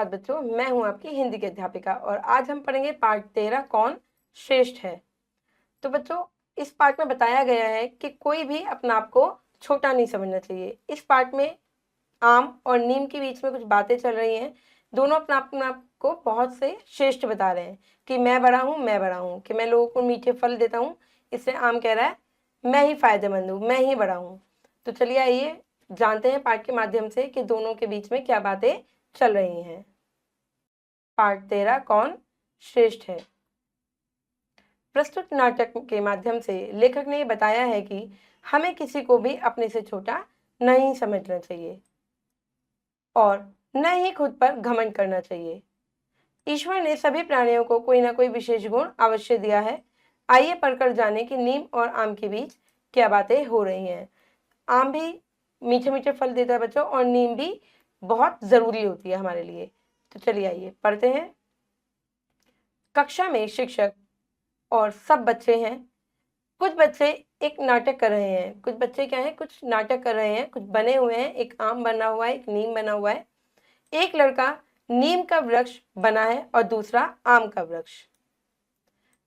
धन्यवाद बच्चों। मैं हूं आपकी हिंदी की अध्यापिका और आज हम पढ़ेंगे पाठ 13 कौन श्रेष्ठ है। तो बच्चों इस पाठ में बताया गया है कि कोई भी अपने आप को छोटा नहीं समझना चाहिए। इस पाठ में आम और नीम के बीच में कुछ बातें चल रही हैं। दोनों अपने आप को बहुत से श्रेष्ठ बता रहे हैं कि मैं बड़ा हूँ, कि मैं लोगों को मीठे फल देता हूँ। इसलिए आम कह रहा है मैं ही फायदेमंद हूँ, मैं ही बड़ा हूँ। तो चलिए आइए जानते हैं पाठ के माध्यम से कि दोनों के बीच में क्या बातें चल रही हैं। पाठ 13 कौन श्रेष्ठ है। प्रस्तुत नाटक के माध्यम से लेखक ने बताया है कि हमें किसी को भी अपने से छोटा नहीं समझना चाहिए और न ही खुद पर घमंड करना चाहिए। ईश्वर ने सभी प्राणियों को कोई ना कोई विशेष गुण अवश्य दिया है। आइए पढ़कर जाने कि नीम और आम के बीच क्या बातें हो रही हैं। आम भी मीठे मीठे फल देता है बच्चों और नीम भी बहुत जरूरी होती है हमारे लिए। तो चलिए आइए पढ़ते हैं। कक्षा में शिक्षक और सब बच्चे हैं। कुछ बच्चे एक नाटक कर रहे हैं। कुछ बच्चे क्या है, कुछ नाटक कर रहे हैं, कुछ बने हुए हैं। एक आम बना हुआ है, एक नीम बना हुआ है। एक लड़का नीम का वृक्ष बना है और दूसरा आम का वृक्ष।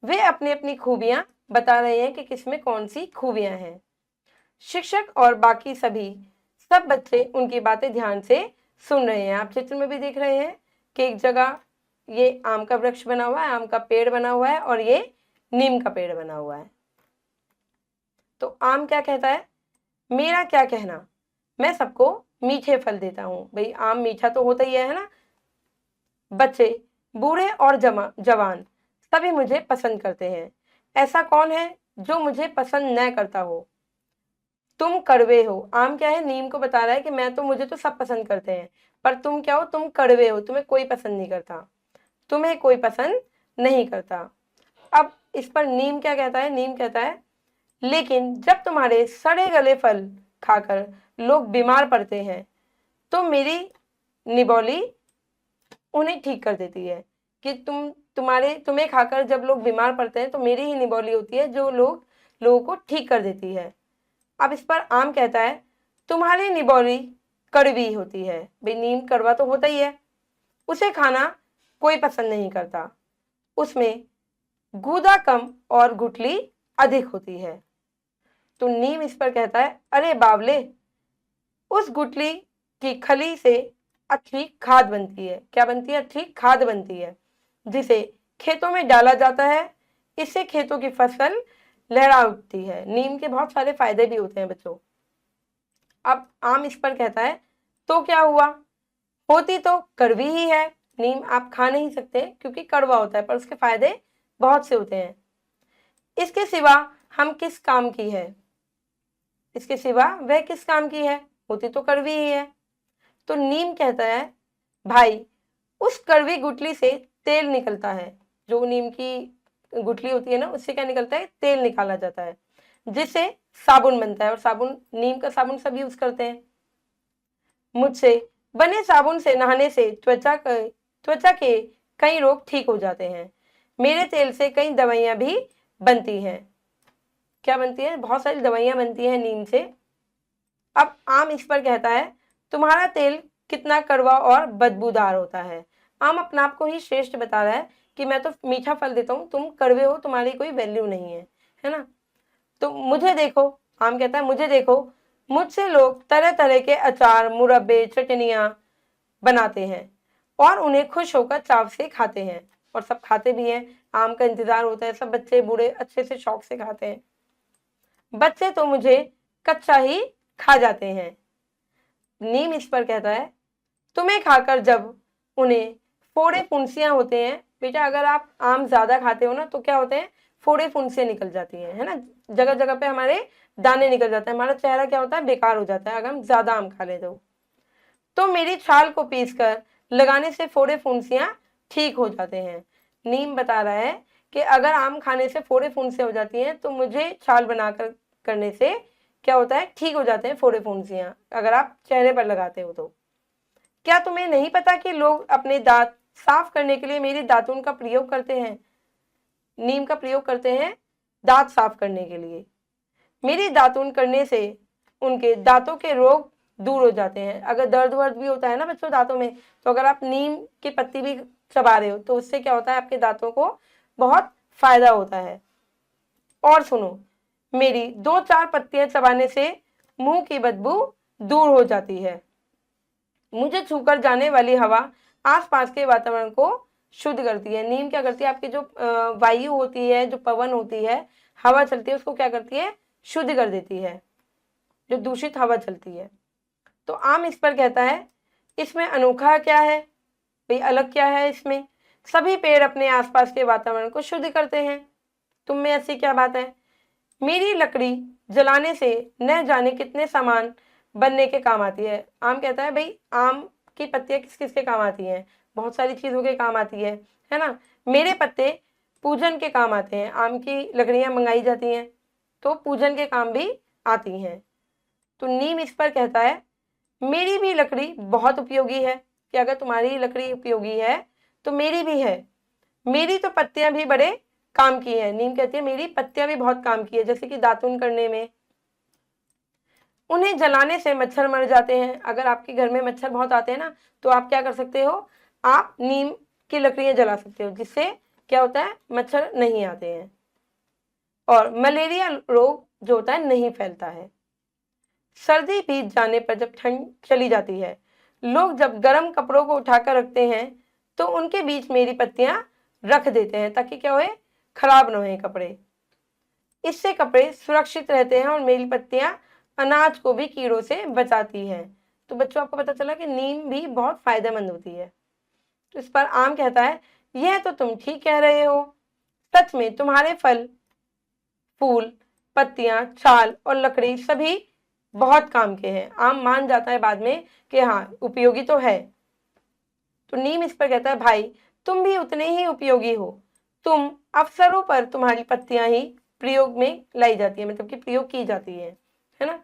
वे अपनी अपनी खूबियां बता रहे हैं कि किसमें कौन सी खूबियां हैं। शिक्षक और बाकी सब बच्चे उनकी बातें ध्यान से सुन रहे हैं। आप चित्र में भी देख रहे हैं कि एक जगह ये आम का वृक्ष बना हुआ है, आम का पेड़ बना हुआ है और ये नीम का पेड़ बना हुआ है। तो आम क्या कहता है, मेरा क्या कहना, मैं सबको मीठे फल देता हूं। भाई आम मीठा तो होता ही है ना। बच्चे बूढ़े और जवान सभी मुझे पसंद करते हैं। ऐसा कौन है जो मुझे पसंद न करता हो। तुम कड़वे हो। आम क्या है, नीम को बता रहा है कि मुझे तो सब पसंद करते हैं, पर तुम क्या हो, तुम कड़वे हो, तुम्हें कोई पसंद नहीं करता, तुम्हें कोई पसंद नहीं करता। अब इस पर नीम क्या कहता है, नीम कहता है लेकिन जब तुम्हारे सड़े गले फल खाकर लोग बीमार पड़ते हैं तो मेरी निबोली उन्हें ठीक कर देती है। कि तुम्हें खाकर जब लोग बीमार पड़ते हैं तो मेरी ही निबोली होती है जो लोगों को ठीक कर देती है। अब इस पर आम कहता है तुम्हारी निबोली कड़वी होती है। भाई नीम कड़वा तो होता ही है, उसे खाना कोई पसंद नहीं करता, उसमें गूदा कम और गुठली अधिक होती है। तो नीम इस पर कहता है अरे बावले, उस गुठली की खली से अच्छी खाद बनती है। क्या बनती है, अच्छी खाद बनती है, जिसे खेतों में डाला जाता है। इससे खेतों की फसल लहरा उठती है। नीम के बहुत सारे फायदे भी होते हैं बच्चों। अब आम इस पर कहता है तो क्या हुआ, होती तो कड़वी ही है। नीम आप खा नहीं सकते क्योंकि कड़वा होता है, पर उसके फायदे बहुत से होते हैं। इसके सिवा हम किस काम की है, इसके सिवा वह किस काम की है, होती तो कड़वी ही है। तो नीम कहता है भाई उस कड़वी गुठली से तेल निकलता है। जो नीम की गुठली होती है ना, उससे क्या निकलता है, तेल निकाला जाता है, जिससे साबुन बनता है। और साबुन, नीम का साबुन सब यूज करते हैं। मुझसे बने साबुन से नहाने से त्वचा के कई रोग ठीक हो जाते हैं। मेरे तेल से कई दवाइयां भी बनती हैं। क्या बनती है, बहुत सारी दवाइयां बनती हैं नीम से। अब आम इस पर कहता है तुम्हारा तेल कितना कड़वा और बदबूदार होता है। आम अपने आप को ही श्रेष्ठ बता रहा है कि मैं तो मीठा फल देता हूँ, तुम कड़वे हो, तुम्हारी कोई वैल्यू नहीं है ना। तो मुझे देखो, आम कहता है मुझे देखो, मुझसे लोग तरह तरह के अचार, मुरब्बे, चटनियां बनाते हैं और उन्हें खुश होकर चाव से खाते हैं। और सब खाते भी हैं, आम का इंतजार होता है, सब बच्चे बूढ़े अच्छे से शौक से खाते हैं। बच्चे तो मुझे कच्चा ही खा जाते हैं। नीम इस पर कहता है तुम्हें खाकर जब उन्हें फोड़े फुंसियां होते हैं। बेटा अगर आप आम ज्यादा खाते हो ना तो क्या होते हैं, फोड़े फुंसियां निकल जाती है ना। जगह जगह पे हमारे दाने निकल जाते हैं, हमारा चेहरा क्या होता है, बेकार हो जाता है अगर हम ज्यादा आम खा ले तो मेरी छाल को पीसकर लगाने से फोड़े फुंसियां ठीक हो जाते हैं। नीम बता रहा है कि अगर आम खाने से फोड़े फुंसियां हो जाती हैं तो मुझे छाल बनाकर करने से क्या होता है, ठीक हो जाते हैं फोड़े फुंसियां, अगर आप चेहरे पर लगाते हो तो। क्या तुम्हें नहीं पता कि लोग अपने दांत साफ करने के लिए मेरी दातुन का प्रयोग करते हैं, नीम का प्रयोग करते हैं दांत साफ करने के लिए। मेरी दातुन करने से उनके दांतों के रोग दूर हो जाते हैं। अगर दर्द वर्द भी होता है ना बच्चों दांतों में, तो अगर आप नीम की पत्ती भी चबा रहे हो तो उससे क्या होता है, आपके दांतों को बहुत फायदा होता है। और सुनो, मेरी 2-4 पत्तियां चबाने से मुंह की बदबू दूर हो जाती है। मुझे छूकर जाने वाली हवा आसपास के वातावरण को शुद्ध करती है। नीम क्या करती है, आपकी जो वायु होती है, जो पवन होती है, हवा चलती है, उसको क्या करती है, शुद्ध कर देती है, जो दूषित हवा चलती है। तो आम इस पर कहता है, इसमें अनोखा क्या है भाई, अलग क्या है इसमें, सभी पेड़ अपने आसपास के वातावरण को शुद्ध करते हैं, तुम में ऐसी क्या बात है। मेरी लकड़ी जलाने से न जाने कितने सामान बनने के काम आती है। आम कहता है भाई, आम की पत्तियां किस किस के काम आती हैं, बहुत सारी चीजों के काम आती है ना। मेरे पत्ते पूजन के काम आते हैं, आम की लकड़ियां मंगाई जाती हैं तो पूजन के काम भी आती हैं। तो नीम इस पर कहता है, मेरी भी लकड़ी बहुत उपयोगी है, कि अगर तुम्हारी लकड़ी उपयोगी है तो मेरी भी है। मेरी तो पत्तियां भी बड़े काम की है। नीम कहती है मेरी पत्तियां भी बहुत काम की है, जैसे कि दातुन करने में। उन्हें जलाने से मच्छर मर जाते हैं। अगर आपके घर में मच्छर बहुत आते हैं ना, तो आप क्या कर सकते हो, आप नीम की लकड़ियां जला सकते हो, जिससे क्या होता है, मच्छर नहीं आते हैं और मलेरिया रोग जो होता है नहीं फैलता है। सर्दी बीत जाने पर जब ठंड चली जाती है, लोग जब गर्म कपड़ों को उठाकर रखते हैं तो उनके बीच मेरी पत्तियां रख देते हैं, ताकि क्या होए, खराब न होए कपड़े। इससे कपड़े सुरक्षित रहते हैं और मेरी पत्तियां अनाज को भी कीड़ों से बचाती है। तो बच्चों, आपको पता चला कि नीम भी बहुत फायदेमंद होती है। तो इस पर आम कहता है, यह तो तुम ठीक कह रहे हो, सच में तुम्हारे फल, फूल, पत्तियां, छाल और लकड़ी सभी बहुत काम के हैं। आम मान जाता है बाद में कि हाँ, उपयोगी तो है। तो नीम इस पर कहता है, भाई तुम भी उतने ही उपयोगी हो। तुम अवसरों पर तुम्हारी पत्तियां ही प्रयोग में लाई जाती है, मतलब कि प्रयोग की जाती है ना।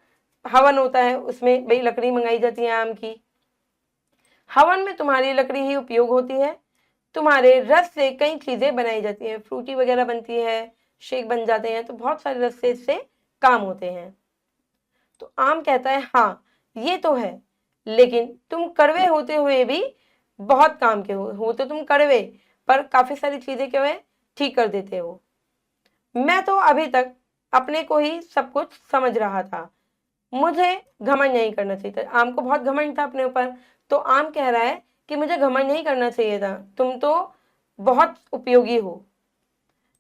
हवन होता है, उसमें भाई लकड़ी मंगाई जाती है आम की। हवन में तुम्हारी लकड़ी ही उपयोग होती है। तुम्हारे रस से कई चीजें बनाई जाती हैं, फ्रूटी वगैरह बनती है, शेक बन जाते हैं, तो बहुत सारे रस से इससे काम होते हैं। तो आम कहता है, हाँ ये तो है, लेकिन तुम कड़वे होते हुए भी बहुत काम के हो तो तुम कड़वे, पर काफी सारी चीजें क्या है, ठीक कर देते हो। मैं तो अभी तक अपने को ही सब कुछ समझ रहा था, मुझे घमंड नहीं करना चाहिए था। आम को बहुत घमंड था अपने ऊपर, तो आम कह रहा है कि मुझे घमंड नहीं करना चाहिए था, तुम तो बहुत उपयोगी हो।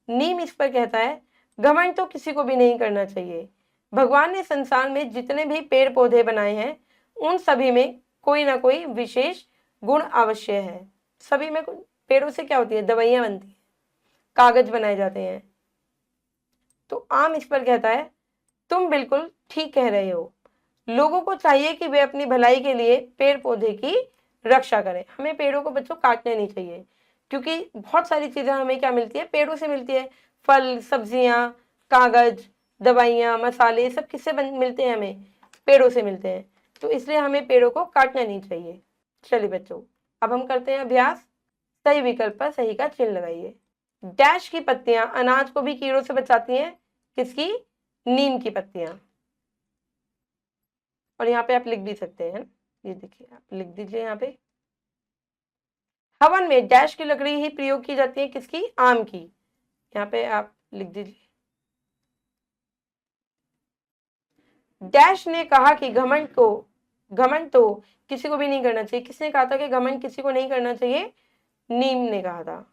नीम इस पर कहता है, घमंड तो किसी को भी नहीं करना चाहिए। भगवान ने संसार में जितने भी पेड़ पौधे बनाए हैं, उन सभी में कोई ना कोई विशेष गुण अवश्य है। सभी में पेड़ों से क्या होती है, दवाइयां बनती है, कागज बनाए जाते हैं। तो आम इस पर कहता है, तुम बिल्कुल ठीक कह रहे हो। लोगों को चाहिए कि वे अपनी भलाई के लिए पेड़ पौधे की रक्षा करें। हमें पेड़ों को बच्चों काटने नहीं चाहिए, क्योंकि बहुत सारी चीजें हमें क्या मिलती है, पेड़ों से मिलती है। फल, सब्जियां, कागज, दवाइयां, मसाले, सब किससे मिलते हैं, हमें पेड़ों से मिलते हैं। तो इसलिए हमें पेड़ों को काटना नहीं चाहिए। चलिए बच्चों, अब हम करते हैं अभ्यास। सही विकल्प पर सही का चिन्ह लगाइए। डैश की पत्तियां अनाज को भी कीड़ों से बचाती हैं, किसकी, नीम की पत्तियां। और यहाँ पे आप लिख भी सकते हैं, ये देखिए आप लिख दीजिए यहाँ पे। हवन में डैश की लकड़ी ही प्रयोग की जाती है, किसकी, आम की। यहाँ पे आप लिख दीजिए। डैश ने कहा कि घमंड तो किसी को भी नहीं करना चाहिए। किसने कहा था कि घमंड किसी को नहीं करना चाहिए, नीम ने कहा था।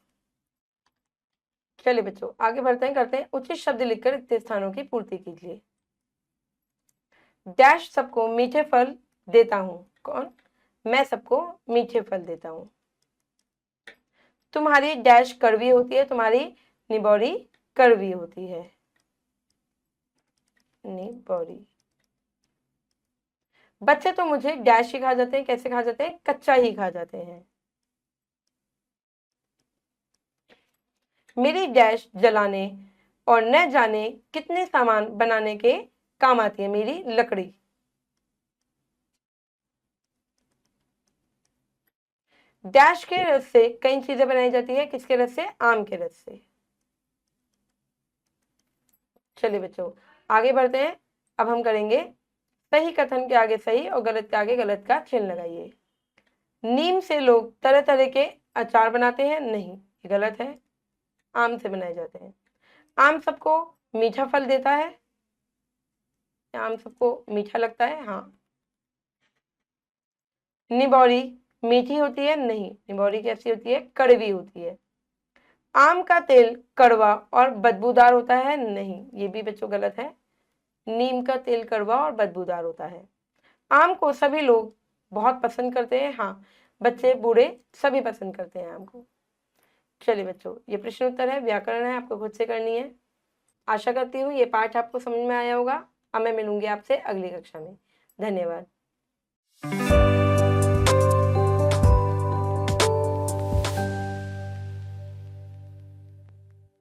चलिए बच्चों, आगे बढ़ते हैं, करते हैं उचित शब्द लिखकर रिक्त स्थानों की पूर्ति कीजिए। डैश सबको मीठे फल देता हूं, कौन, मैं सबको मीठे फल देता हूं। तुम्हारी डैश कड़वी होती है, तुम्हारी निबोरी कड़वी होती है, निबोरी। बच्चे तो मुझे डैश ही खा जाते हैं, कैसे खा जाते हैं, कच्चा ही खा जाते हैं। मेरी डैश जलाने और न जाने कितने सामान बनाने के काम आती है, मेरी लकड़ी। डैश के रस से कई चीजें बनाई जाती है, किसके रस से, आम के रस से। चलिए बच्चों, आगे बढ़ते हैं। अब हम करेंगे सही कथन के आगे सही और गलत के आगे गलत का चिन्ह लगाइए। नीम से लोग तरह तरह के अचार बनाते हैं, नहीं, ये गलत है। आम से बनाए जाते हैं। आम सबको मीठा फल देता है, आम सबको मीठा लगता है, हाँ। निबौरी मीठी होती है, नहीं, निबौरी कैसी होती है, कड़वी होती है। आम का तेल कड़वा और बदबूदार होता है, नहीं, ये भी बच्चों गलत है। नीम का तेल कड़वा और बदबूदार होता है। आम को सभी लोग बहुत पसंद करते हैं, हाँ, बच्चे बूढ़े सभी पसंद करते हैं आम को। चलिए बच्चों, ये प्रश्न उत्तर है, व्याकरण है, आपको खुद से करनी है। आशा करती हूँ ये पाठ आपको समझ में आया होगा। अब मैं मिलूंगी आपसे अगली कक्षा में। धन्यवाद।